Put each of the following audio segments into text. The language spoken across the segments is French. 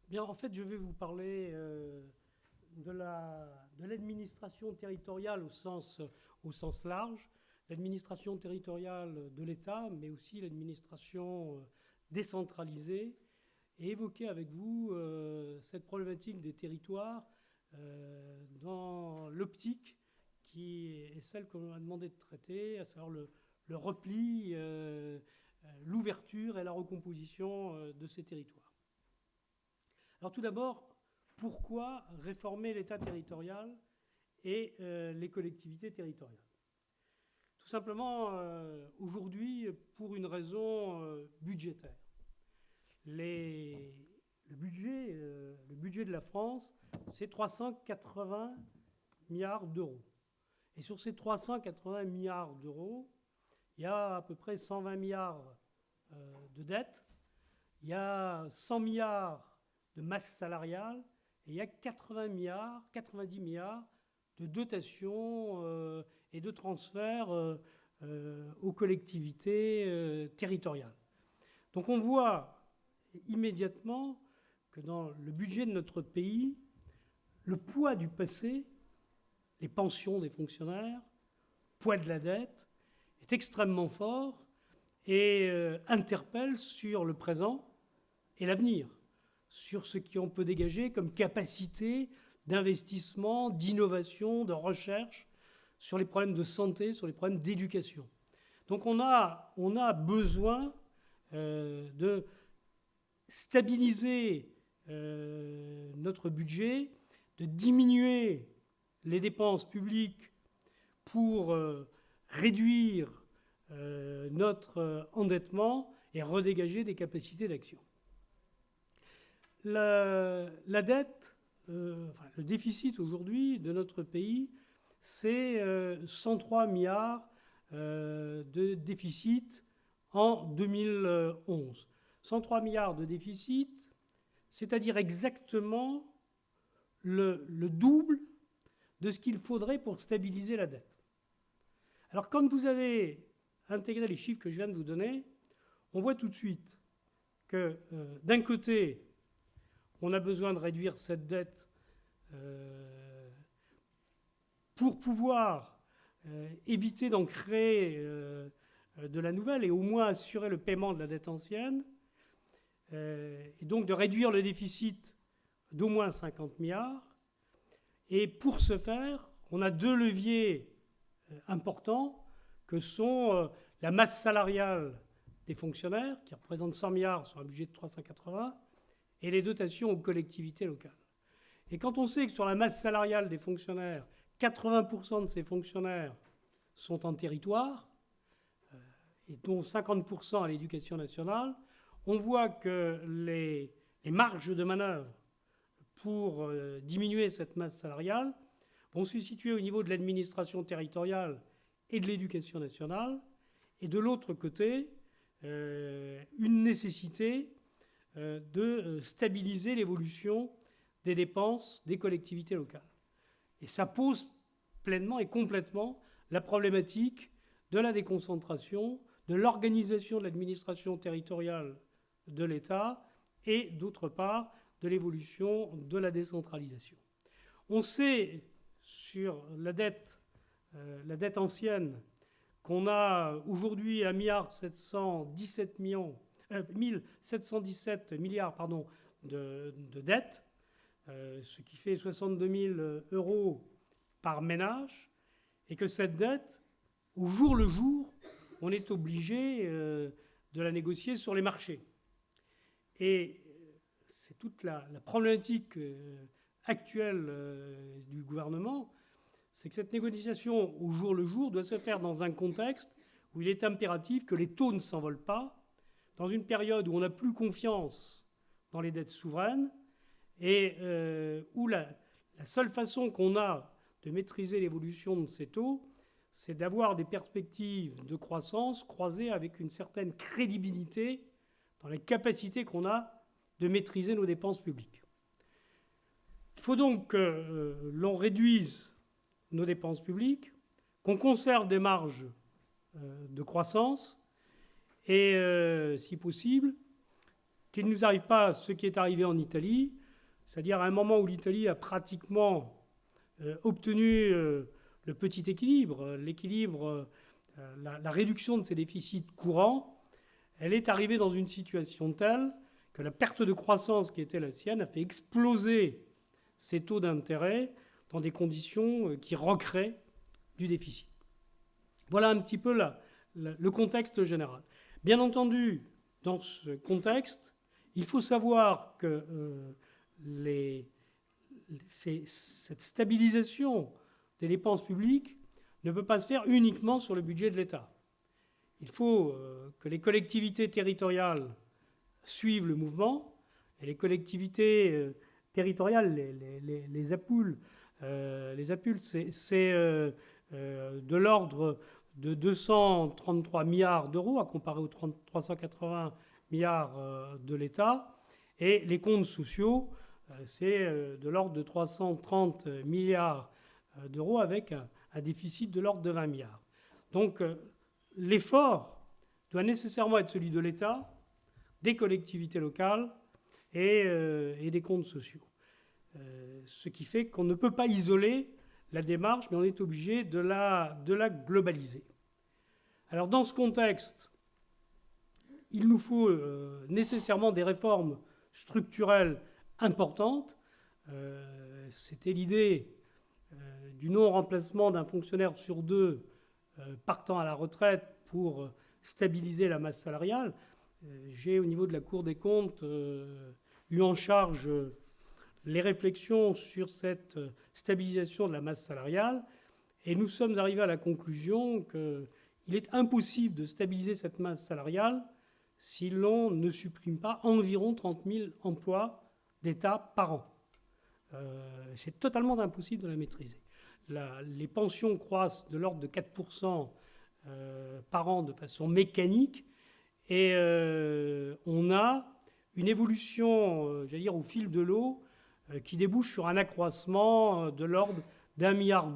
Bien, en fait, je vais vous parler de l'administration territoriale au sens large, l'administration territoriale de l'État, mais aussi l'administration décentralisée, et évoquer avec vous cette problématique des territoires dans l'optique qui est celle qu'on a demandé de traiter, à savoir le repli, l'ouverture et la recomposition de ces territoires. Alors tout d'abord, pourquoi réformer l'État territorial et les collectivités territoriales? Tout simplement, aujourd'hui, pour une raison budgétaire. Le budget de la France, c'est 380 milliards d'euros. Et sur ces 380 milliards d'euros, il y a à peu près 120 milliards de dettes, il y a 100 milliards de masse salariale et il y a 80 milliards, 90 milliards de dotations et de transferts aux collectivités territoriales. Donc on voit immédiatement que dans le budget de notre pays, le poids du passé, les pensions des fonctionnaires, le poids de la dette, est extrêmement fort et interpelle sur le présent et l'avenir, sur ce qu'on peut dégager comme capacité d'investissement, d'innovation, de recherche, sur les problèmes de santé, sur les problèmes d'éducation. Donc on a besoin de stabiliser notre budget, de diminuer les dépenses publiques pour réduire notre endettement et redégager des capacités d'action. La dette, le déficit aujourd'hui de notre pays, c'est 103 milliards de déficit en 2011. 103 milliards de déficit, c'est-à-dire exactement le double de ce qu'il faudrait pour stabiliser la dette. Alors quand vous avez intégré les chiffres que je viens de vous donner, on voit tout de suite que d'un côté, on a besoin de réduire cette dette pour pouvoir éviter d'en créer de la nouvelle et au moins assurer le paiement de la dette ancienne, et donc de réduire le déficit d'au moins 50 milliards. Et pour ce faire, on a deux leviers importants que sont la masse salariale des fonctionnaires, qui représente 100 milliards sur un budget de 380, et les dotations aux collectivités locales. Et quand on sait que sur la masse salariale des fonctionnaires, 80% de ces fonctionnaires sont en territoire, et dont 50% à l'éducation nationale, on voit que les marges de manœuvre pour diminuer cette masse salariale vont se situer au niveau de l'administration territoriale et de l'éducation nationale, et de l'autre côté, une nécessité de stabiliser l'évolution des dépenses des collectivités locales. Et ça pose pleinement et complètement la problématique de la déconcentration, de l'organisation de l'administration territoriale de l'État et, d'autre part, de l'évolution de la décentralisation. On sait sur la dette ancienne qu'on a aujourd'hui 1,717 milliards de dettes, ce qui fait 62 000 euros par ménage, et que cette dette, au jour le jour, on est obligé de la négocier sur les marchés. Et c'est toute la problématique actuelle du gouvernement, c'est que cette négociation au jour le jour doit se faire dans un contexte où il est impératif que les taux ne s'envolent pas, dans une période où on n'a plus confiance dans les dettes souveraines et où la seule façon qu'on a de maîtriser l'évolution de ces taux, c'est d'avoir des perspectives de croissance croisées avec une certaine crédibilité dans les capacités qu'on a de maîtriser nos dépenses publiques. Il faut donc que l'on réduise nos dépenses publiques, qu'on conserve des marges de croissance et, si possible, qu'il ne nous arrive pas ce qui est arrivé en Italie, c'est-à-dire à un moment où l'Italie a pratiquement obtenu le petit équilibre, la réduction de ses déficits courants, elle est arrivée dans une situation telle que la perte de croissance qui était la sienne a fait exploser ses taux d'intérêt dans des conditions qui recréent du déficit. Voilà un petit peu le contexte général. Bien entendu, dans ce contexte, il faut savoir que cette stabilisation des dépenses publiques ne peut pas se faire uniquement sur le budget de l'État. Il faut que les collectivités territoriales suivent le mouvement, et les collectivités territoriales, les APUL, c'est de l'ordre de 233 milliards d'euros, à comparer aux 380 milliards de l'État, et les comptes sociaux, c'est de l'ordre de 330 milliards d'euros avec un déficit de l'ordre de 20 milliards. Donc l'effort doit nécessairement être celui de l'État, des collectivités locales et des comptes sociaux. Ce qui fait qu'on ne peut pas isoler la démarche, mais on est obligé de la globaliser. Alors dans ce contexte, il nous faut nécessairement des réformes structurelles importantes. C'était l'idée du non-remplacement d'un fonctionnaire sur deux partant à la retraite pour stabiliser la masse salariale. J'ai, au niveau de la Cour des comptes, eu en charge les réflexions sur cette stabilisation de la masse salariale, et nous sommes arrivés à la conclusion qu'il est impossible de stabiliser cette masse salariale si l'on ne supprime pas environ 30 000 emplois d'État par an. C'est totalement impossible de la maîtriser. Les pensions croissent de l'ordre de 4% par an de façon mécanique, et on a une évolution, j'allais dire, au fil de l'eau, qui débouche sur un accroissement de l'ordre d'1,2 milliard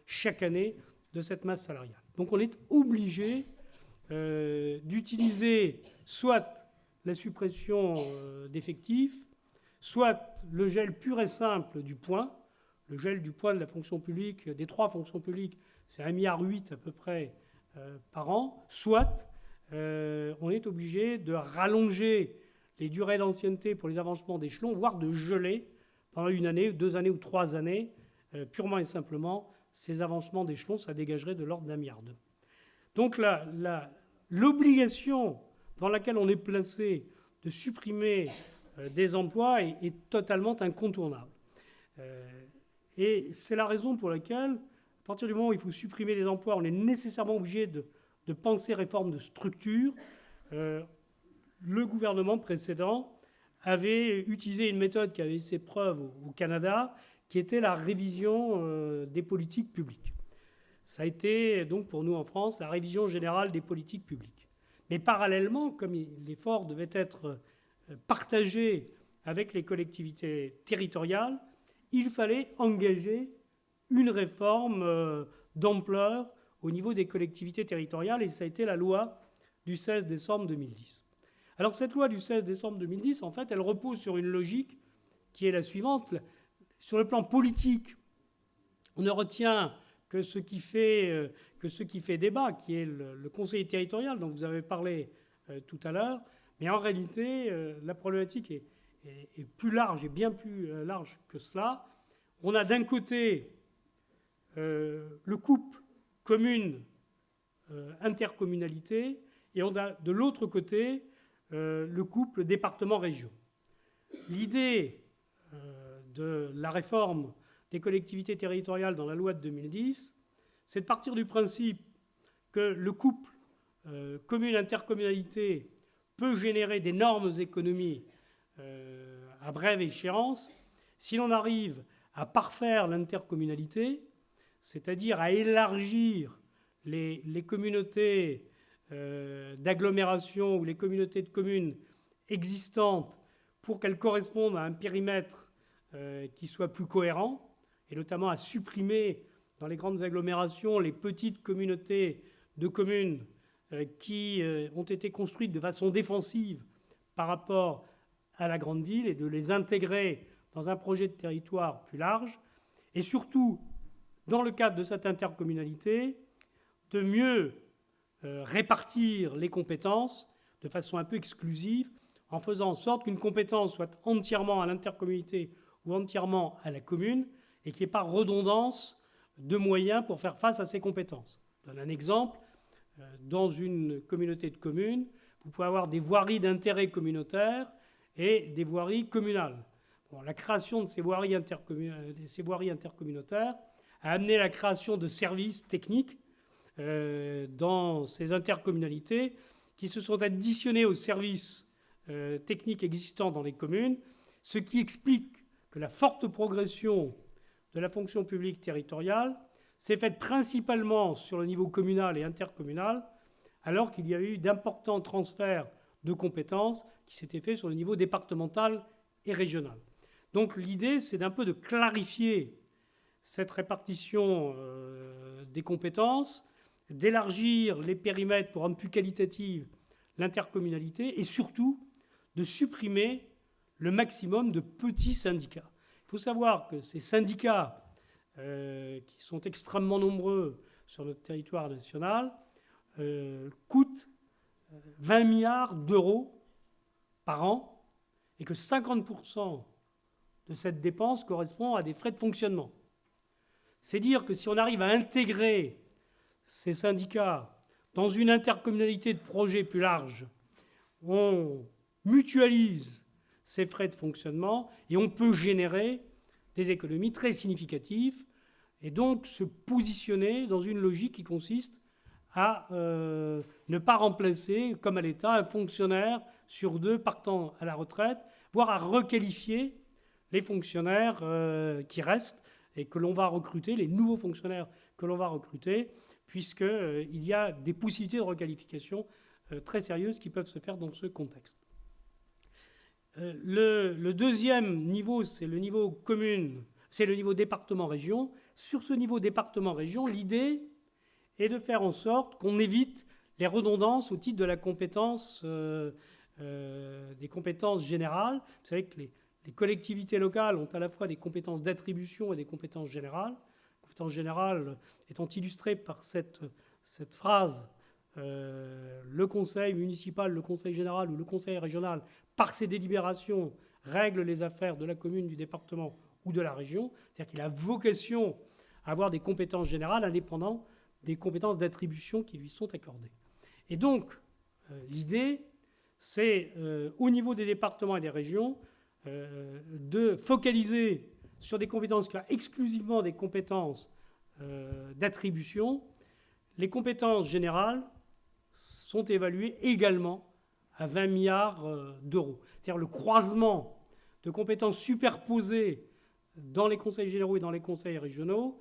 chaque année de cette masse salariale. Donc on est obligé d'utiliser soit la suppression d'effectifs, soit le gel pur et simple du point. Le gel du point de la fonction publique, des trois fonctions publiques, c'est 1,8 milliard à peu près par an, soit on est obligé de rallonger les durées d'ancienneté pour les avancements d'échelon, voire de geler pendant 1 année, 2 années ou 3 années, purement et simplement, ces avancements d'échelon, ça dégagerait de l'ordre d'1,2 milliard. Donc l'obligation dans laquelle on est placé de supprimer des emplois est totalement incontournable. Et c'est la raison pour laquelle, à partir du moment où il faut supprimer des emplois, on est nécessairement obligé de penser réforme de structure. Le gouvernement précédent avait utilisé une méthode qui avait ses preuves au Canada, qui était la révision des politiques publiques. Ça a été donc pour nous en France la révision générale des politiques publiques. Mais parallèlement, comme l'effort devait être partagé avec les collectivités territoriales, il fallait engager une réforme d'ampleur au niveau des collectivités territoriales, et ça a été la loi du 16 décembre 2010. Alors cette loi du 16 décembre 2010, en fait, elle repose sur une logique qui est la suivante. Sur le plan politique, on ne retient que ce qui fait débat, qui est le conseiller territorial dont vous avez parlé tout à l'heure. Mais en réalité, la problématique est plus large, et bien plus large que cela. On a d'un côté le couple commune-intercommunalité, et on a de l'autre côté le couple département-région. L'idée de la réforme des collectivités territoriales dans la loi de 2010, c'est de partir du principe que le couple commune-intercommunalité peut générer d'énormes économies à brève échéance si l'on arrive à parfaire l'intercommunalité, c'est-à-dire à élargir les communautés d'agglomération ou les communautés de communes existantes pour qu'elles correspondent à un périmètre qui soit plus cohérent, et notamment à supprimer dans les grandes agglomérations les petites communautés de communes qui ont été construites de façon défensive par rapport à la grande ville et de les intégrer dans un projet de territoire plus large. Et surtout, dans le cadre de cette intercommunalité, de mieux répartir les compétences de façon un peu exclusive, en faisant en sorte qu'une compétence soit entièrement à l'intercommunalité ou entièrement à la commune, et qu'il n'y ait pas redondance de moyens pour faire face à ces compétences. Je donne un exemple. Dans une communauté de communes, vous pouvez avoir des voiries d'intérêt communautaire et des voiries communales. Bon, la création de ces voiries intercommunautaires a amené la création de services techniques dans ces intercommunalités qui se sont additionnés aux services techniques existants dans les communes, ce qui explique que la forte progression de la fonction publique territoriale s'est faite principalement sur le niveau communal et intercommunal, alors qu'il y a eu d'importants transferts de compétences qui s'étaient faits sur le niveau départemental et régional. Donc l'idée, c'est d'un peu de clarifier cette répartition des compétences, d'élargir les périmètres pour rendre plus qualitative l'intercommunalité et surtout de supprimer le maximum de petits syndicats. Il faut savoir que ces syndicats, qui sont extrêmement nombreux sur notre territoire national, coûtent 20 milliards d'euros par an et que 50% de cette dépense correspond à des frais de fonctionnement. C'est dire que si on arrive à intégrer ces syndicats dans une intercommunalité de projets plus large, on mutualise ces frais de fonctionnement et on peut générer des économies très significatives et donc se positionner dans une logique qui consiste à ne pas remplacer, comme à l'État, un fonctionnaire sur 2 partant à la retraite, voire à requalifier les fonctionnaires qui restent et que l'on va recruter, les nouveaux fonctionnaires que l'on va recruter, puisqu'il y a des possibilités de requalification très sérieuses qui peuvent se faire dans ce contexte. Le deuxième niveau, c'est le niveau commune, c'est le niveau département-région. Sur ce niveau département-région, l'idée est de faire en sorte qu'on évite les redondances au titre de la compétence, des compétences générales. Vous savez que les collectivités locales ont à la fois des compétences d'attribution et des compétences générales. Les compétences générales étant illustrées par cette phrase le conseil municipal, le conseil général ou le conseil régional, par ses délibérations, règle les affaires de la commune, du département ou de la région. C'est-à-dire qu'il a vocation à avoir des compétences générales indépendantes des compétences d'attribution qui lui sont accordées. Et donc, l'idée, c'est, au niveau des départements et des régions, de focaliser sur des compétences qui sont exclusivement des compétences d'attribution. Les compétences générales sont évaluées également à 20 milliards d'euros. C'est-à-dire le croisement de compétences superposées dans les conseils généraux et dans les conseils régionaux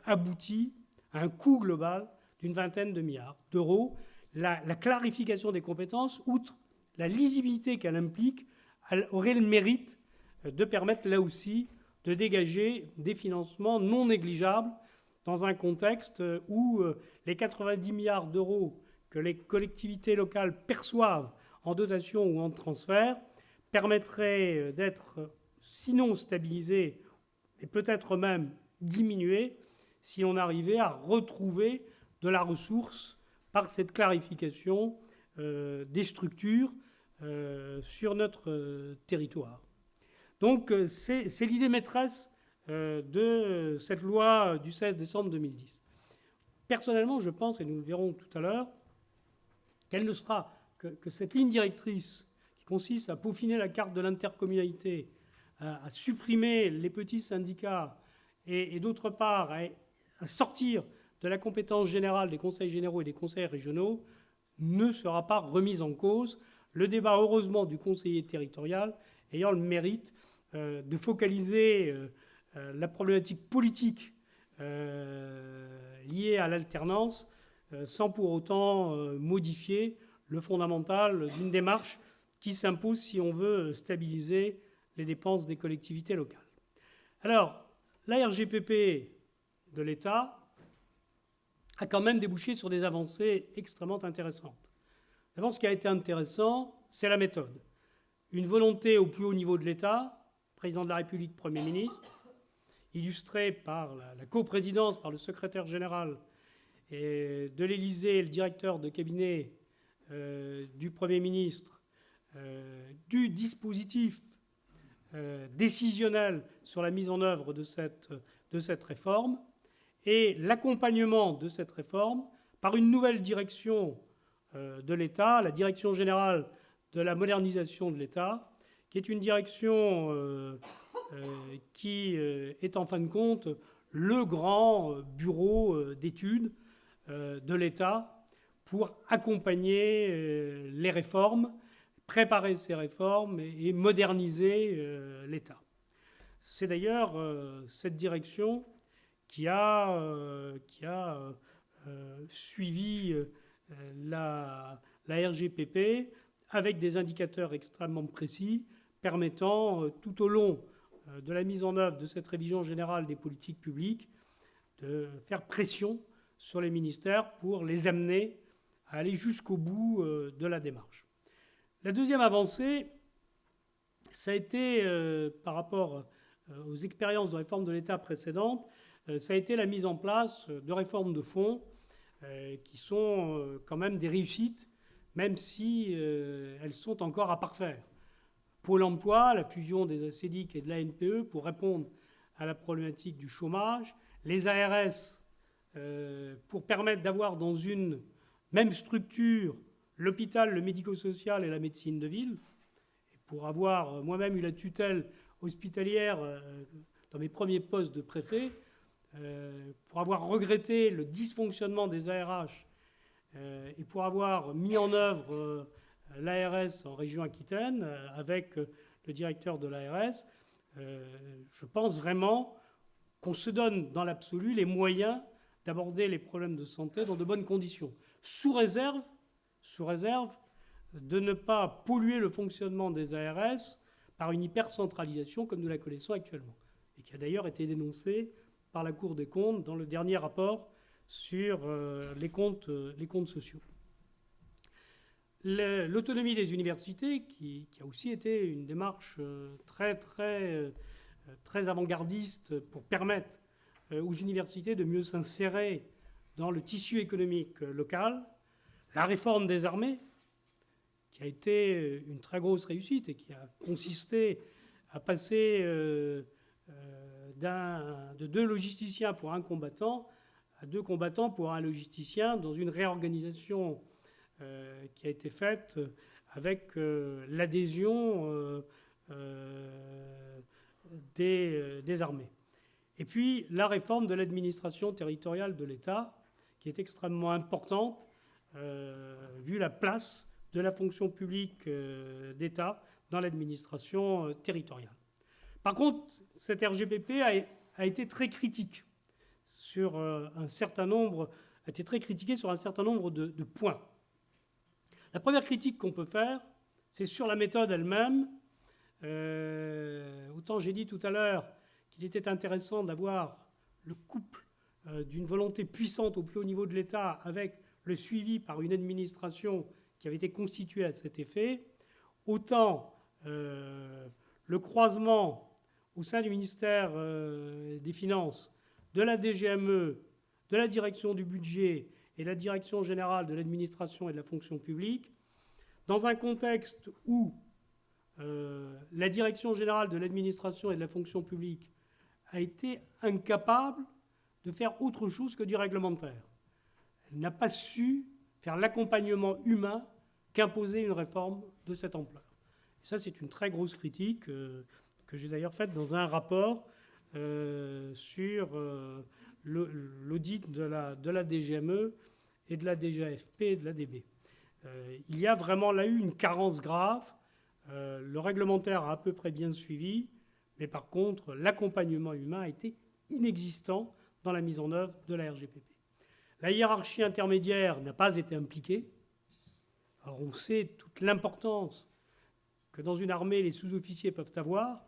aboutit à un coût global d'une vingtaine de milliards d'euros. La clarification des compétences, outre la lisibilité qu'elle implique, elle aurait le mérite de permettre là aussi de dégager des financements non négligeables dans un contexte où les 90 milliards d'euros que les collectivités locales perçoivent en dotation ou en transfert permettraient d'être sinon stabilisés et peut-être même diminués si on arrivait à retrouver de la ressource par cette clarification des structures sur notre territoire. Donc c'est l'idée maîtresse de cette loi du 16 décembre 2010. Personnellement, je pense, et nous le verrons tout à l'heure, qu'elle ne sera que cette ligne directrice qui consiste à peaufiner la carte de l'intercommunalité, à supprimer les petits syndicats et d'autre part à sortir de la compétence générale des conseils généraux et des conseils régionaux, ne sera pas remise en cause. Le débat, heureusement, du conseiller territorial ayant le mérite de focaliser la problématique politique liée à l'alternance sans pour autant modifier le fondamental d'une démarche qui s'impose si on veut stabiliser les dépenses des collectivités locales. Alors, la RGPP de l'État a quand même débouché sur des avancées extrêmement intéressantes. D'abord, ce qui a été intéressant, c'est la méthode. Une volonté au plus haut niveau de l'État, président de la République, Premier ministre, illustrée par la coprésidence, par le secrétaire général de l'Élysée, le directeur de cabinet du Premier ministre, du dispositif décisionnel sur la mise en œuvre de cette réforme, et l'accompagnement de cette réforme par une nouvelle direction de l'État, la Direction générale de la modernisation de l'État, qui est une direction qui est en fin de compte le grand bureau d'études de l'État pour accompagner les réformes, préparer ces réformes et moderniser l'État. C'est d'ailleurs cette direction qui a suivi la RGPP avec des indicateurs extrêmement précis permettant tout au long de la mise en œuvre de cette révision générale des politiques publiques de faire pression sur les ministères pour les amener à aller jusqu'au bout de la démarche. La deuxième avancée, ça a été, par rapport aux expériences de réforme de l'État précédentes, ça a été la mise en place de réformes de fond qui sont quand même des réussites, même si elles sont encore à parfaire. Pôle emploi, la fusion des ACDIC et de l'ANPE pour répondre à la problématique du chômage, les ARS pour permettre d'avoir dans une même structure l'hôpital, le médico-social et la médecine de ville, et pour avoir moi-même eu la tutelle hospitalière dans mes premiers postes de préfet, pour avoir regretté le dysfonctionnement des ARH et pour avoir mis en œuvre l'ARS en région Aquitaine avec le directeur de l'ARS, je pense vraiment qu'on se donne dans l'absolu les moyens d'aborder les problèmes de santé dans de bonnes conditions, sous réserve de ne pas polluer le fonctionnement des ARS par une hypercentralisation comme nous la connaissons actuellement, et qui a d'ailleurs été dénoncée par la Cour des comptes dans le dernier rapport sur les comptes sociaux. L'autonomie des universités, qui a aussi été une démarche très avant-gardiste pour permettre aux universités de mieux s'insérer dans le tissu économique local. La réforme des armées, qui a été une très grosse réussite et qui a consisté à passer de 2 logisticiens pour un combattant à 2 combattants pour un logisticien dans une réorganisation qui a été faite avec l'adhésion des armées. Et puis la réforme de l'administration territoriale de l'État, qui est extrêmement importante, vu la place de la fonction publique d'État dans l'administration territoriale. Par contre, cette RGPP a été très critique sur un certain nombre, a été très critiquée sur un certain nombre de points. La première critique qu'on peut faire, c'est sur la méthode elle-même. Autant j'ai dit tout à l'heure qu'il était intéressant d'avoir le couple d'une volonté puissante au plus haut niveau de l'État avec le suivi par une administration qui avait été constituée à cet effet, autant le croisement au sein du ministère des Finances, de la DGME, de la direction du budget et la direction générale de l'administration et de la fonction publique, dans un contexte où la direction générale de l'administration et de la fonction publique a été incapable de faire autre chose que du réglementaire. Elle n'a pas su faire l'accompagnement humain qu'imposait une réforme de cette ampleur. Et ça, c'est une très grosse critique que j'ai d'ailleurs faite dans un rapport sur l'audit de la DGME et de la DGAFP et de l'ADB. Il y a vraiment là eu une carence grave. Le réglementaire a à peu près bien suivi, mais par contre, l'accompagnement humain a été inexistant dans la mise en œuvre de la RGPP. La hiérarchie intermédiaire n'a pas été impliquée. Alors on sait toute l'importance que dans une armée, les sous-officiers peuvent avoir.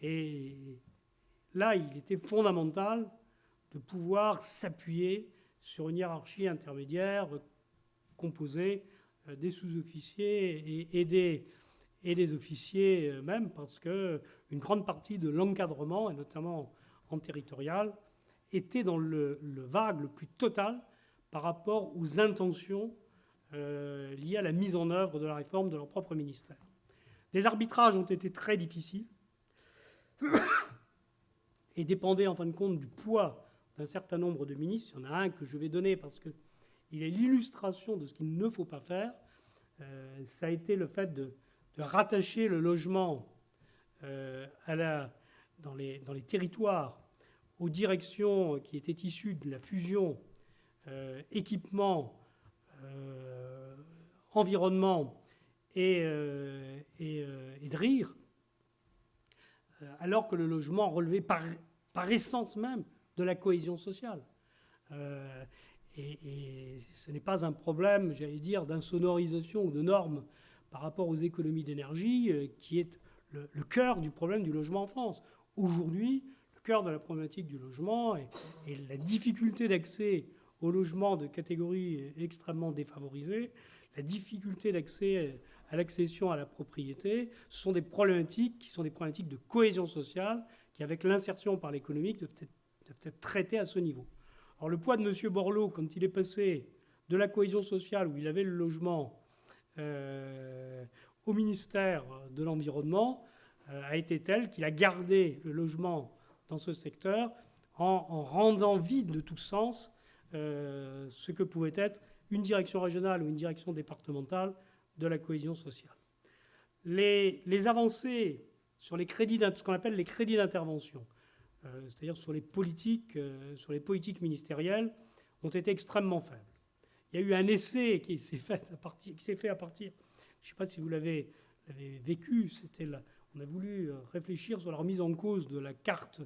Et là, il était fondamental de pouvoir s'appuyer sur une hiérarchie intermédiaire composée des sous-officiers et des officiers même, parce qu'une grande partie de l'encadrement, et notamment en territorial, était dans le vague le plus total par rapport aux intentions liées à la mise en œuvre de la réforme de leur propre ministère. Des arbitrages ont été très difficiles et dépendaient en fin de compte du poids d'un certain nombre de ministres. Il y en a un que je vais donner parce qu'il est l'illustration de ce qu'il ne faut pas faire. Ça a été le fait de rattacher le logement dans les territoires aux directions qui étaient issues de la fusion équipement, environnement et de rire, alors que le logement relevait par essence même de la cohésion sociale. Et ce n'est pas un problème, j'allais dire, d'insonorisation ou de normes par rapport aux économies d'énergie qui est le cœur du problème du logement en France. Aujourd'hui, le cœur de la problématique du logement et la difficulté d'accès au logement de catégories extrêmement défavorisées, la difficulté d'accès à l'accession à la propriété, ce sont des problématiques qui sont des problématiques de cohésion sociale qui, avec l'insertion par l'économique, doivent être traitées à ce niveau. Alors le poids de M. Borloo, quand il est passé de la cohésion sociale, où il avait le logement, au ministère de l'Environnement, a été tel qu'il a gardé le logement dans ce secteur en rendant vide de tout sens ce que pouvait être une direction régionale ou une direction départementale de la cohésion sociale. Les avancées sur les crédits, ce qu'on appelle les crédits d'intervention, c'est-à-dire sur les politiques ministérielles, ont été extrêmement faibles. Il y a eu un essai qui s'est fait à partir, je ne sais pas si vous l'avez vécu, on a voulu réfléchir sur la remise en cause de la carte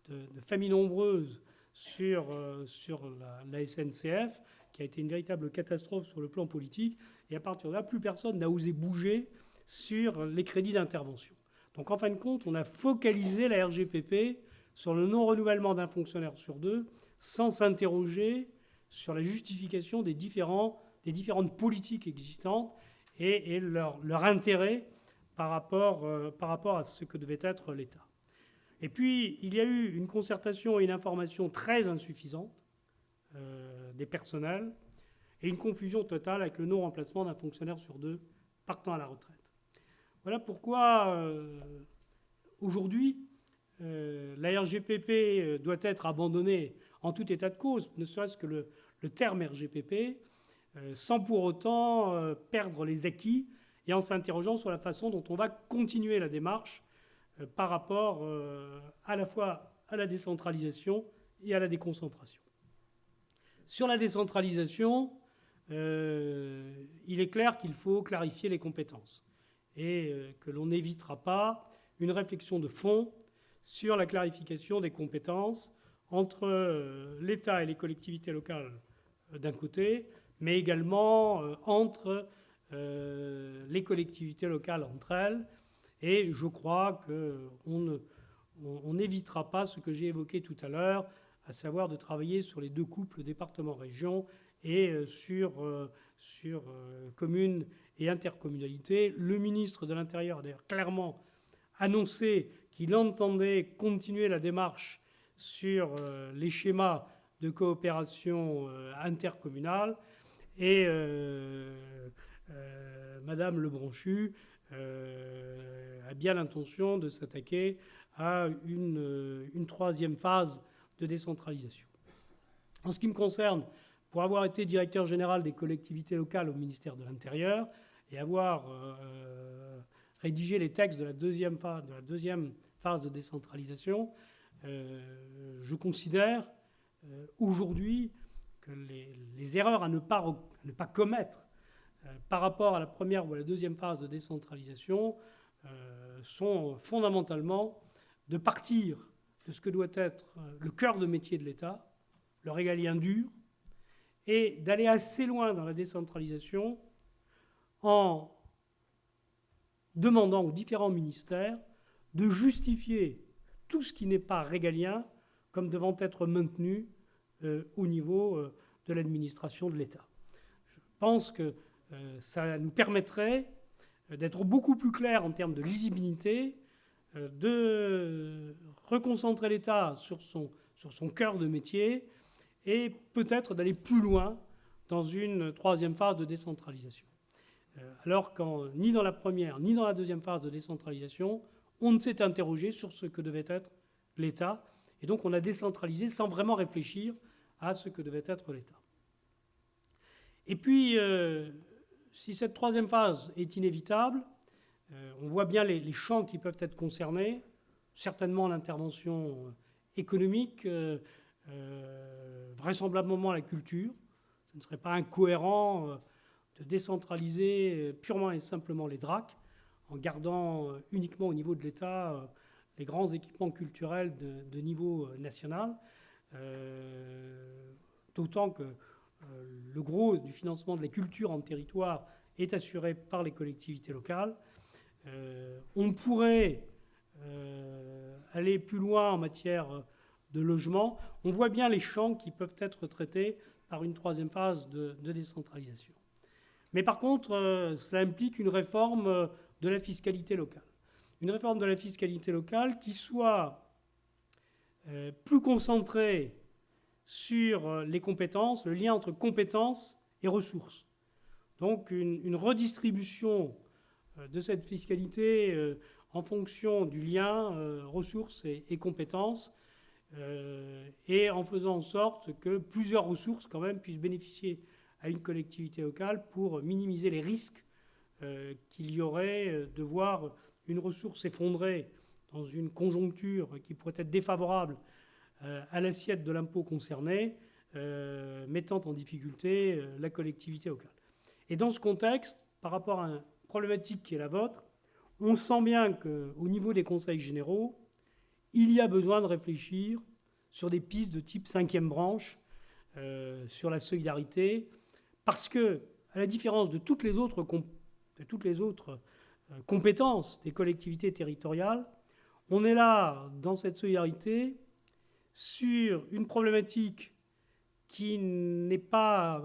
de familles nombreuses sur la SNCF, qui a été une véritable catastrophe sur le plan politique. Et à partir de là, plus personne n'a osé bouger sur les crédits d'intervention. Donc en fin de compte, on a focalisé la RGPP sur le non-renouvellement d'un fonctionnaire sur deux, sans s'interroger sur la justification des différentes politiques existantes et leur intérêt par rapport à ce que devait être l'État. Et puis, il y a eu une concertation et une information très insuffisante des personnels et une confusion totale avec le non-remplacement d'un fonctionnaire sur deux partant à la retraite. Voilà pourquoi, aujourd'hui, la RGPP doit être abandonnée en tout état de cause, ne serait-ce que le terme RGPP, sans pour autant perdre les acquis et en s'interrogeant sur la façon dont on va continuer la démarche par rapport à la fois à la décentralisation et à la déconcentration. Sur la décentralisation, il est clair qu'il faut clarifier les compétences et que l'on n'évitera pas une réflexion de fond sur la clarification des compétences entre l'État et les collectivités locales d'un côté, mais également entre les collectivités locales entre elles. Et je crois qu'on n'évitera pas ce que j'ai évoqué tout à l'heure, à savoir de travailler sur les deux couples département-région et sur communes et intercommunalités. Le ministre de l'Intérieur a d'ailleurs clairement annoncé qu'il entendait continuer la démarche sur les schémas de coopération intercommunale. Et Madame Lebranchu a bien l'intention de s'attaquer à une troisième phase de décentralisation. En ce qui me concerne, pour avoir été directeur général des collectivités locales au ministère de l'Intérieur et avoir rédigé les textes de la deuxième phase de décentralisation, je considère aujourd'hui que les erreurs à ne pas commettre par rapport à la première ou à la deuxième phase de décentralisation sont fondamentalement de partir de ce que doit être le cœur de métier de l'État, le régalien dur, et d'aller assez loin dans la décentralisation en demandant aux différents ministères de justifier tout ce qui n'est pas régalien comme devant être maintenu au niveau de l'administration de l'État. Je pense que ça nous permettrait d'être beaucoup plus clair en termes de lisibilité, de reconcentrer l'État sur son cœur de métier et peut-être d'aller plus loin dans une troisième phase de décentralisation. Alors qu'en ni dans la première ni dans la deuxième phase de décentralisation, on ne s'est interrogé sur ce que devait être l'État. Et donc on a décentralisé sans vraiment réfléchir à ce que devait être l'État. Et puis, si cette troisième phase est inévitable, on voit bien les champs qui peuvent être concernés, certainement l'intervention économique, vraisemblablement la culture. Ce ne serait pas incohérent de décentraliser purement et simplement les DRAC, en gardant uniquement au niveau de l'État les grands équipements culturels de niveau national, d'autant que le gros du financement de la culture en territoire est assuré par les collectivités locales. On pourrait aller plus loin en matière de logement. On voit bien les champs qui peuvent être traités par une troisième phase de décentralisation. Mais par contre, cela implique une réforme de la fiscalité locale. Une réforme de la fiscalité locale qui soit plus concentrée sur les compétences, le lien entre compétences et ressources. Donc une redistribution de cette fiscalité en fonction du lien ressources et compétences, et en faisant en sorte que plusieurs ressources quand même puissent bénéficier à une collectivité locale pour minimiser les risques qu'il y aurait de voir une ressource s'effondrer dans une conjoncture qui pourrait être défavorable à l'assiette de l'impôt concerné, mettant en difficulté la collectivité locale. Et dans ce contexte, par rapport à une problématique qui est la vôtre, on sent bien qu'au niveau des conseils généraux, il y a besoin de réfléchir sur des pistes de type 5e branche, sur la solidarité, parce que, à la différence de toutes les autres compétences des collectivités territoriales, on est là, dans cette solidarité, sur une problématique qu'il n'est pas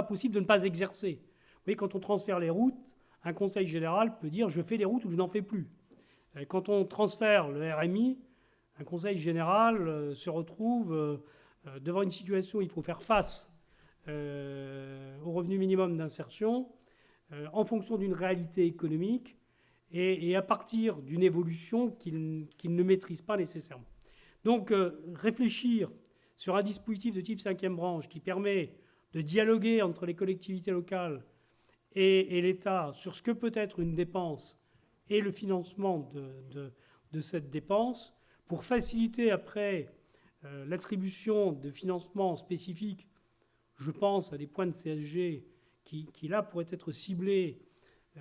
possible de ne pas exercer. Vous voyez, quand on transfère les routes, un conseil général peut dire « je fais les routes ou je n'en fais plus ». Quand on transfère le RMI, un conseil général se retrouve devant une situation où il faut faire face au revenu minimum d'insertion en fonction d'une réalité économique et à partir d'une évolution qu'il ne maîtrise pas nécessairement. Donc réfléchir sur un dispositif de type 5e branche qui permet de dialoguer entre les collectivités locales et l'État sur ce que peut être une dépense et le financement de cette dépense pour faciliter après l'attribution de financements spécifiques. Je pense à des points de CSG qui là, pourraient être ciblés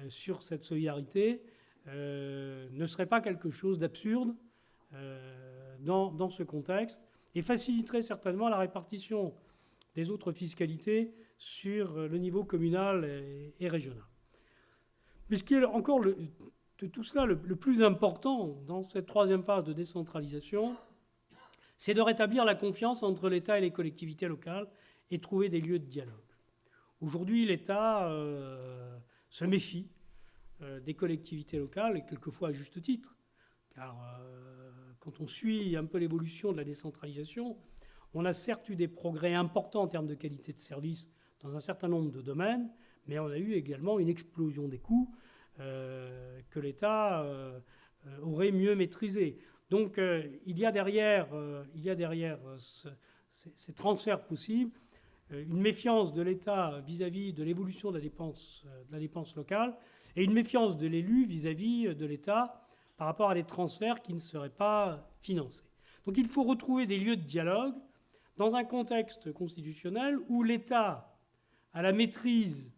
sur cette solidarité, ne serait pas quelque chose d'absurde dans ce contexte et faciliterait certainement la répartition des autres fiscalités sur le niveau communal et régional. Mais ce qui est encore de tout cela le plus important dans cette troisième phase de décentralisation, c'est de rétablir la confiance entre l'État et les collectivités locales et trouver des lieux de dialogue. Aujourd'hui, l'État se méfie des collectivités locales, et quelquefois à juste titre, car quand on suit un peu l'évolution de la décentralisation, on a certes eu des progrès importants en termes de qualité de service dans un certain nombre de domaines, mais on a eu également une explosion des coûts que l'État aurait mieux maîtrisé. Donc il y a derrière ces transferts possibles une méfiance de l'État vis-à-vis de l'évolution de la dépense locale et une méfiance de l'élu vis-à-vis de l'État par rapport à des transferts qui ne seraient pas financés. Donc il faut retrouver des lieux de dialogue dans un contexte constitutionnel où l'État a la maîtrise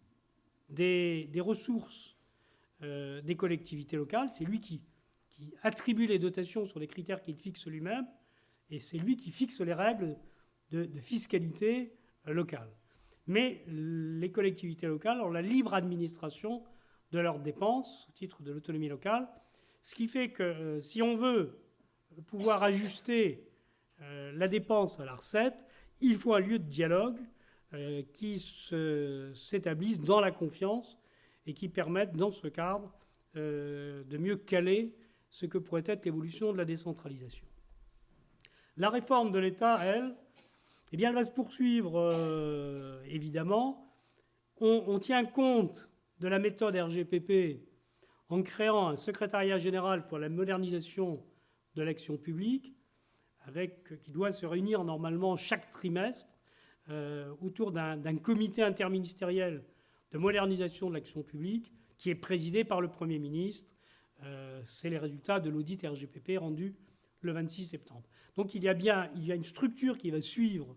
des ressources des collectivités locales. C'est lui qui attribue les dotations sur les critères qu'il fixe lui-même, et c'est lui qui fixe les règles de fiscalité locale. Mais les collectivités locales ont la libre administration de leurs dépenses au titre de l'autonomie locale, ce qui fait que si on veut pouvoir ajuster la dépense à la recette, il faut un lieu de dialogue qui s'établissent dans la confiance et qui permettent, dans ce cadre, de mieux caler ce que pourrait être l'évolution de la décentralisation. La réforme de l'État, elle, eh bien, elle va se poursuivre, évidemment. On tient compte de la méthode RGPP en créant un secrétariat général pour la modernisation de l'action publique, qui doit se réunir normalement chaque trimestre autour d'un comité interministériel de modernisation de l'action publique qui est présidé par le Premier ministre. C'est les résultats de l'audit RGPP rendu le 26 septembre. Donc il y a une structure qui va suivre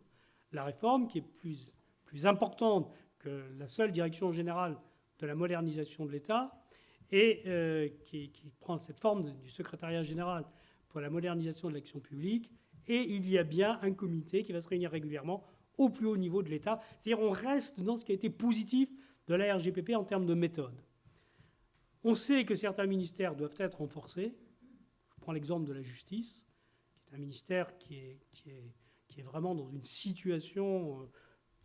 la réforme, qui est plus importante que la seule direction générale de la modernisation de l'État, et qui prend cette forme du secrétariat général pour la modernisation de l'action publique. Et il y a bien un comité qui va se réunir régulièrement au plus haut niveau de l'État. C'est-à-dire on reste dans ce qui a été positif de la RGPP en termes de méthode. On sait que certains ministères doivent être renforcés. Je prends l'exemple de la justice, qui est un ministère qui est vraiment dans une situation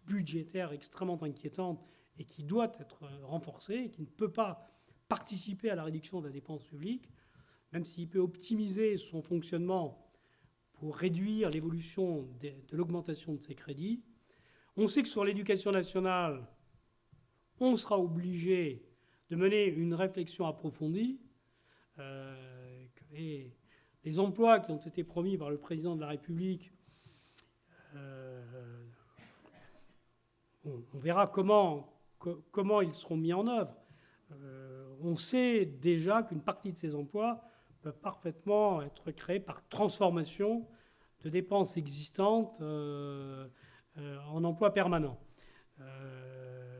budgétaire extrêmement inquiétante et qui doit être renforcé et qui ne peut pas participer à la réduction de la dépense publique, même s'il peut optimiser son fonctionnement pour réduire l'évolution de l'augmentation de ses crédits. On sait que sur l'éducation nationale, on sera obligé de mener une réflexion approfondie. Les emplois qui ont été promis par le président de la République, on verra comment ils seront mis en œuvre. On sait déjà qu'une partie de ces emplois peuvent parfaitement être créés par transformation de dépenses existantes en emplois permanents.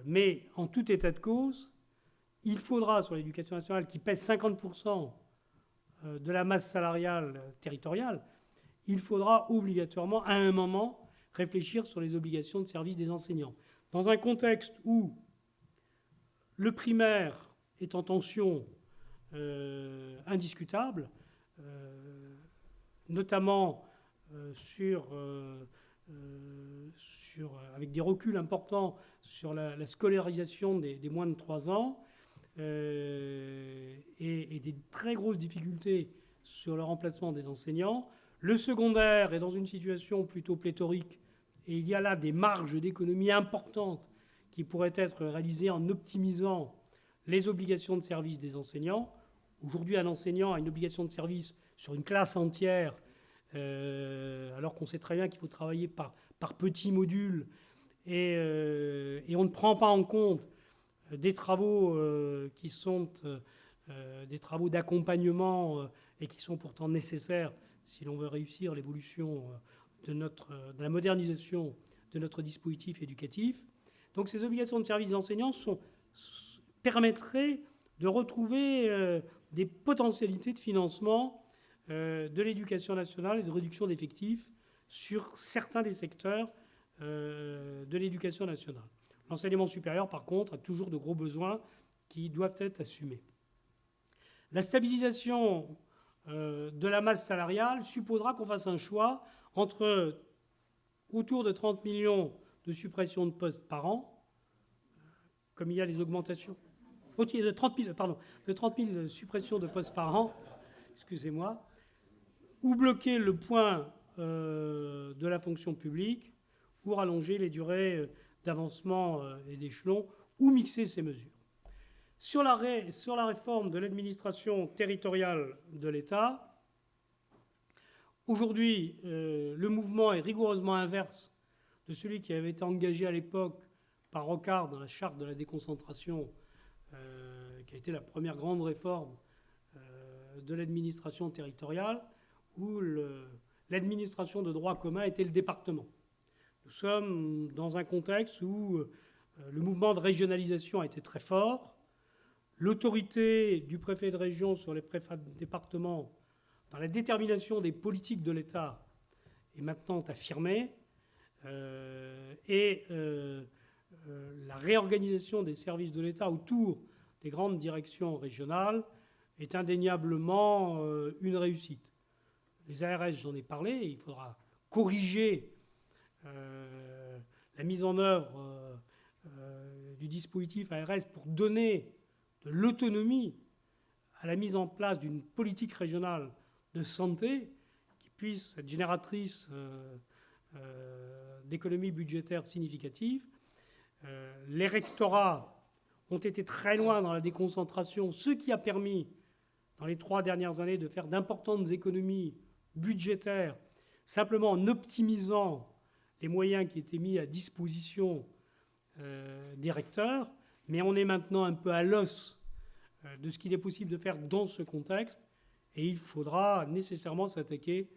Mais en tout état de cause, il faudra, sur l'éducation nationale, qui pèse 50% de la masse salariale territoriale, il faudra obligatoirement, à un moment, réfléchir sur les obligations de service des enseignants. Dans un contexte où le primaire est en tension indiscutable, notamment avec des reculs importants sur la scolarisation des moins de 3 ans et des très grosses difficultés sur le remplacement des enseignants. Le secondaire est dans une situation plutôt pléthorique et il y a là des marges d'économie importantes qui pourraient être réalisées en optimisant les obligations de service des enseignants. Aujourd'hui, un enseignant a une obligation de service sur une classe entière, alors qu'on sait très bien qu'il faut travailler par petits modules, et on ne prend pas en compte des travaux qui sont des travaux d'accompagnement et qui sont pourtant nécessaires si l'on veut réussir l'évolution de la modernisation de notre dispositif éducatif. Donc ces obligations de service des enseignants permettraient de retrouver des potentialités de financement de l'éducation nationale et de réduction d'effectifs sur certains des secteurs de l'éducation nationale. L'enseignement supérieur, par contre, a toujours de gros besoins qui doivent être assumés. La stabilisation de la masse salariale supposera qu'on fasse un choix entre autour de 30 millions de suppressions de postes par an, comme il y a les augmentations, de 30 000 suppressions de postes par an, excusez-moi, ou bloquer le point de la fonction publique, ou rallonger les durées d'avancement et d'échelon, ou mixer ces mesures. Sur la réforme de l'administration territoriale de l'État, aujourd'hui, le mouvement est rigoureusement inverse de celui qui avait été engagé à l'époque par Rocard dans la charte de la déconcentration, qui a été la première grande réforme de l'administration territoriale, où l'administration de droit commun était le département. Nous sommes dans un contexte où le mouvement de régionalisation a été très fort. L'autorité du préfet de région sur les préfets de département dans la détermination des politiques de l'État est maintenant affirmée. La réorganisation des services de l'État autour des grandes directions régionales est indéniablement une réussite. Les ARS, j'en ai parlé, il faudra corriger la mise en œuvre du dispositif ARS pour donner de l'autonomie à la mise en place d'une politique régionale de santé qui puisse être génératrice d'économies budgétaires significatives. Les rectorats ont été très loin dans la déconcentration, ce qui a permis, dans les 3 dernières années, de faire d'importantes économies budgétaires, simplement en optimisant les moyens qui étaient mis à disposition des recteurs. Mais on est maintenant un peu à l'os de ce qu'il est possible de faire dans ce contexte, et il faudra nécessairement s'attaquer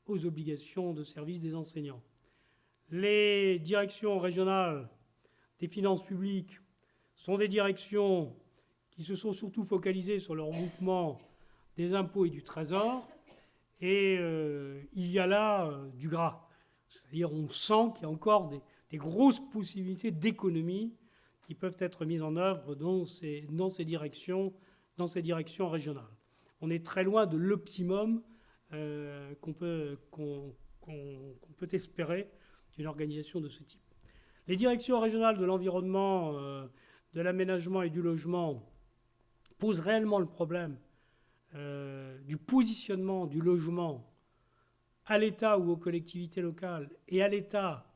aux obligations de service des enseignants. Les directions régionales des finances publiques sont des directions qui se sont surtout focalisées sur le regroupement des impôts et du trésor, et il y a là du gras. C'est-à-dire on sent qu'il y a encore des grosses possibilités d'économie qui peuvent être mises en œuvre dans ces directions régionales. On est très loin de l'optimum qu'on peut espérer d'une organisation de ce type. Les directions régionales de l'environnement, de l'aménagement et du logement posent réellement le problème du positionnement du logement à l'État ou aux collectivités locales, et à l'État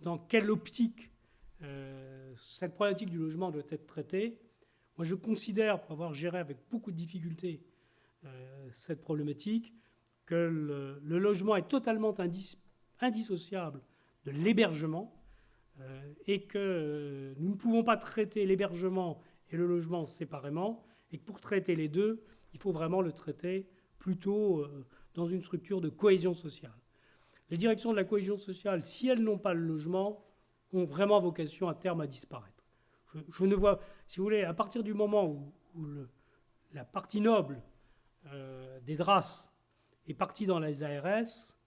dans quelle optique cette problématique du logement doit être traitée. Moi, je considère, pour avoir géré avec beaucoup de difficultés cette problématique, que le logement est totalement indissociable de l'hébergement et que nous ne pouvons pas traiter l'hébergement et le logement séparément, et que pour traiter les deux, il faut vraiment le traiter plutôt dans une structure de cohésion sociale. Les directions de la cohésion sociale, si elles n'ont pas le logement, ont vraiment vocation à terme à disparaître. Je ne vois, si vous voulez, à partir du moment où la partie noble des DRAS est partie dans les ARS,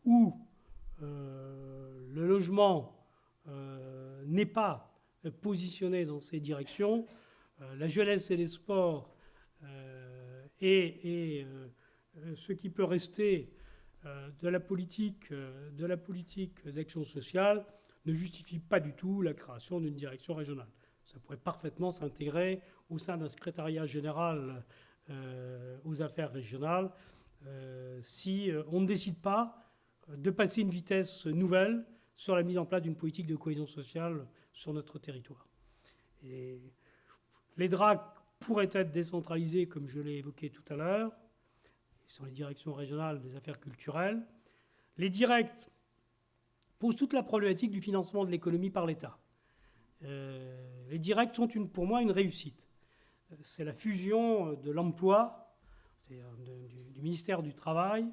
où le logement n'est pas positionné dans ces directions, la jeunesse et les sports et ce qui peut rester de la politique d'action sociale ne justifie pas du tout la création d'une direction régionale. Ça pourrait parfaitement s'intégrer au sein d'un secrétariat général aux affaires régionales si on ne décide pas de passer une vitesse nouvelle sur la mise en place d'une politique de cohésion sociale sur notre territoire. Et les DRAC pourraient être décentralisés, comme je l'ai évoqué tout à l'heure, sur les directions régionales des affaires culturelles. Les directs posent toute la problématique du financement de l'économie par l'État. Les directs sont pour moi une réussite. C'est la fusion de l'emploi, du ministère du Travail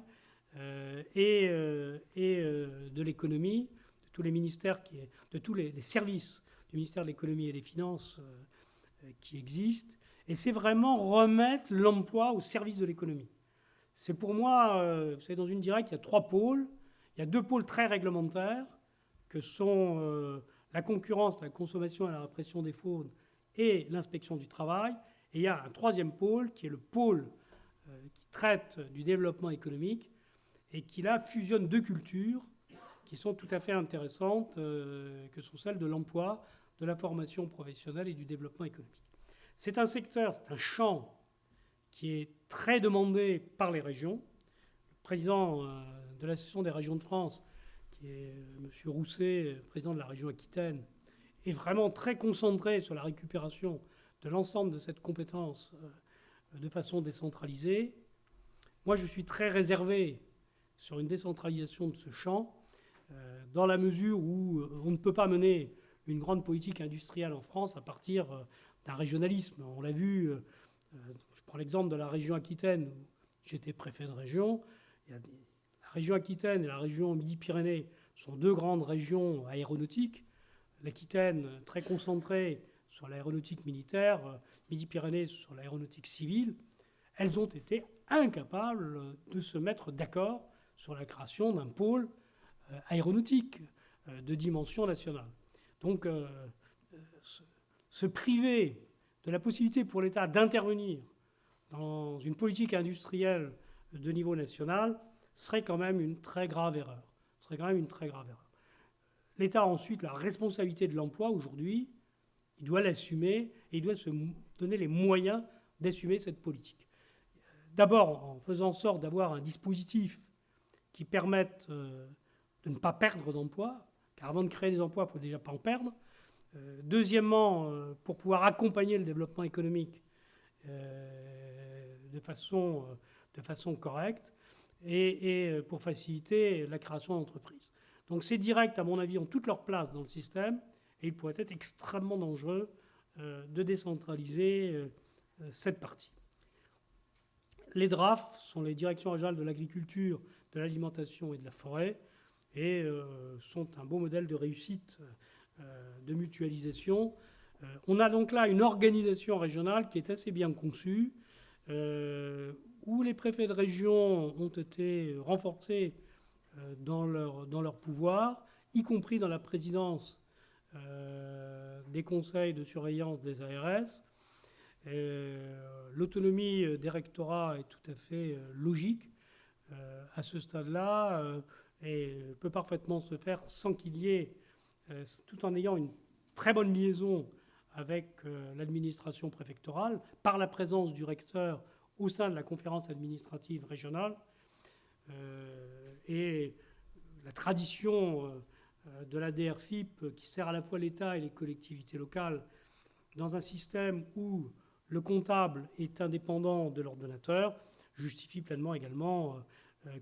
et de l'économie, de tous les ministères, de tous les services du ministère de l'économie et des finances qui existent. Et c'est vraiment remettre l'emploi au service de l'économie. C'est pour moi, vous savez, dans une directe, il y a 3 pôles. Il y a 2 pôles très réglementaires, que sont la concurrence, la consommation et la répression des fraudes et l'inspection du travail. Et il y a un 3e pôle, qui est le pôle qui traite du développement économique et qui, là, fusionne 2 cultures qui sont tout à fait intéressantes, que sont celles de l'emploi, de la formation professionnelle et du développement économique. C'est un secteur, c'est un champ qui est très demandé par les régions. Le président de l'Association des régions de France, qui est M. Rousset, président de la région Aquitaine, est vraiment très concentré sur la récupération de l'ensemble de cette compétence de façon décentralisée. Moi, je suis très réservé sur une décentralisation de ce champ, dans la mesure où on ne peut pas mener une grande politique industrielle en France à partir d'un régionalisme. On l'a vu, je prends l'exemple de la région Aquitaine, où j'étais préfet de région. La région Aquitaine et la région Midi-Pyrénées sont 2 grandes régions aéronautiques. L'Aquitaine, très concentrée sur l'aéronautique militaire, Midi-Pyrénées sur l'aéronautique civile. Elles ont été incapables de se mettre d'accord sur la création d'un pôle aéronautique de dimension nationale. Donc, se priver de la possibilité pour l'État d'intervenir dans une politique industrielle de niveau national serait quand même une très grave erreur. L'État a ensuite la responsabilité de l'emploi aujourd'hui. Il doit l'assumer et il doit se donner les moyens d'assumer cette politique. D'abord, en faisant en sorte d'avoir un dispositif qui permette de ne pas perdre d'emplois, car avant de créer des emplois, il ne faut déjà pas en perdre. Deuxièmement, pour pouvoir accompagner le développement économique de façon correcte et pour faciliter la création d'entreprises. Donc ces directs, à mon avis, ont toute leur place dans le système et il pourrait être extrêmement dangereux de décentraliser cette partie. Les DRAF sont les directions régionales de l'agriculture, de l'alimentation et de la forêt et sont un beau modèle de réussite de mutualisation. On a donc là une organisation régionale qui est assez bien conçue, où les préfets de région ont été renforcés dans leur pouvoir, y compris dans la présidence des conseils de surveillance des ARS. L'autonomie des rectorats est tout à fait logique à ce stade-là et peut parfaitement se faire sans qu'il y ait, tout en ayant une très bonne liaison avec l'administration préfectorale, par la présence du recteur au sein de la conférence administrative régionale. Et la tradition de la DRFIP qui sert à la fois l'État et les collectivités locales dans un système où le comptable est indépendant de l'ordonnateur justifie pleinement également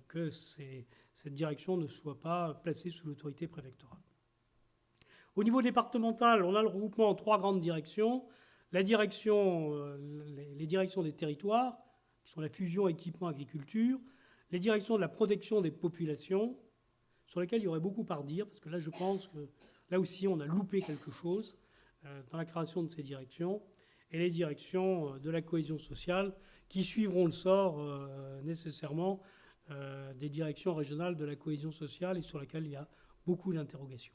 que cette direction ne soit pas placée sous l'autorité préfectorale. Au niveau départemental, on a le regroupement en 3 grandes directions. Les directions des territoires, qui sont la fusion équipement agriculture, les directions de la protection des populations, sur lesquelles il y aurait beaucoup à redire, parce que là, je pense que là aussi, on a loupé quelque chose dans la création de ces directions, et les directions de la cohésion sociale, qui suivront le sort nécessairement des directions régionales de la cohésion sociale et sur lesquelles il y a beaucoup d'interrogations.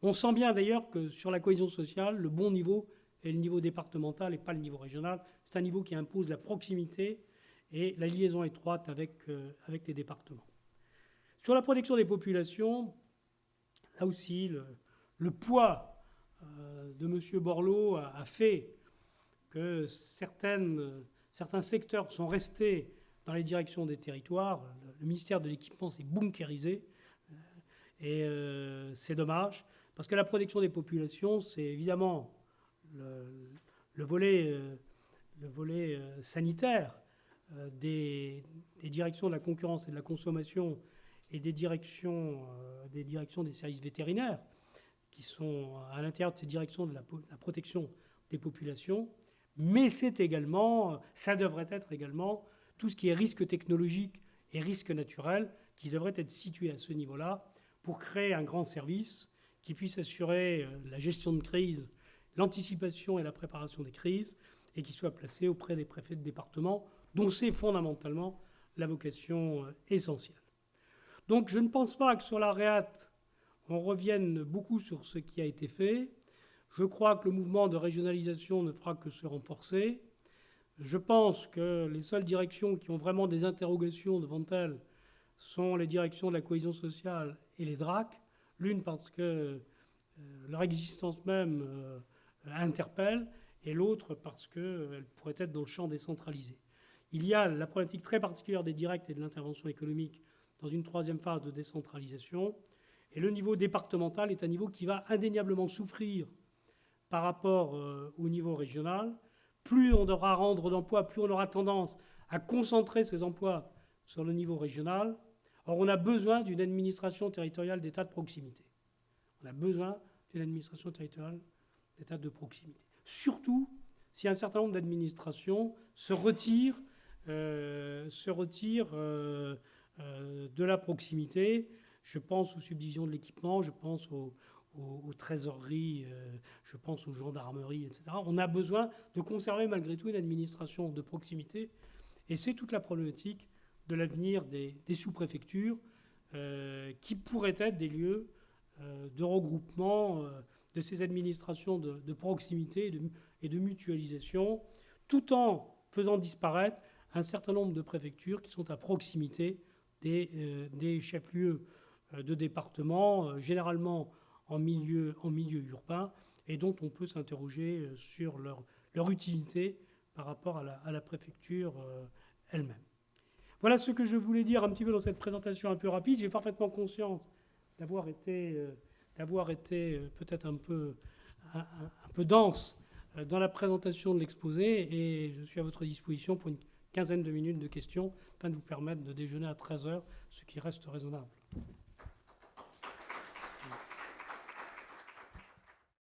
On sent bien d'ailleurs que sur la cohésion sociale, le bon niveau est le niveau départemental et pas le niveau régional. C'est un niveau qui impose la proximité et la liaison étroite avec les départements. Sur la protection des populations, là aussi, le poids de M. Borloo a fait que certains secteurs sont restés dans les directions des territoires. Le ministère de l'Équipement s'est bunkérisé et c'est dommage. Parce que la protection des populations, c'est évidemment le volet sanitaire des directions de la concurrence et de la consommation et des directions des services vétérinaires qui sont à l'intérieur de ces directions de la protection des populations. Mais c'est également, ça devrait être également tout ce qui est risque technologique et risque naturel qui devrait être situé à ce niveau-là pour créer un grand service qui puisse assurer la gestion de crise, l'anticipation et la préparation des crises, et qui soit placé auprès des préfets de département, dont c'est fondamentalement la vocation essentielle. Donc je ne pense pas que sur la REAT, on revienne beaucoup sur ce qui a été fait. Je crois que le mouvement de régionalisation ne fera que se renforcer. Je pense que les seules directions qui ont vraiment des interrogations devant elles sont les directions de la cohésion sociale et les DRAC. L'une parce que leur existence même interpelle, et l'autre parce qu'elle pourrait être dans le champ décentralisé. Il y a la problématique très particulière des directs et de l'intervention économique dans une 3e phase de décentralisation. Et le niveau départemental est un niveau qui va indéniablement souffrir par rapport au niveau régional. Plus on devra rendre d'emplois, plus on aura tendance à concentrer ces emplois sur le niveau régional. Or, on a besoin d'une administration territoriale d'État de proximité. On a besoin d'une administration territoriale d'État de proximité. Surtout si un certain nombre d'administrations se retirent de la proximité. Je pense aux subdivisions de l'équipement, je pense aux trésoreries, je pense aux gendarmeries, etc. On a besoin de conserver malgré tout une administration de proximité. Et c'est toute la problématique de l'avenir des sous-préfectures qui pourraient être des lieux de regroupement de ces administrations de proximité et de mutualisation, tout en faisant disparaître un certain nombre de préfectures qui sont à proximité des chefs-lieux de département, généralement en milieu urbain et dont on peut s'interroger sur leur utilité par rapport à la préfecture elle-même. Voilà ce que je voulais dire un petit peu dans cette présentation un peu rapide. J'ai parfaitement conscience d'avoir été peut-être un peu dense dans la présentation de l'exposé, et je suis à votre disposition pour une quinzaine de minutes de questions afin de vous permettre de déjeuner à 13h, ce qui reste raisonnable.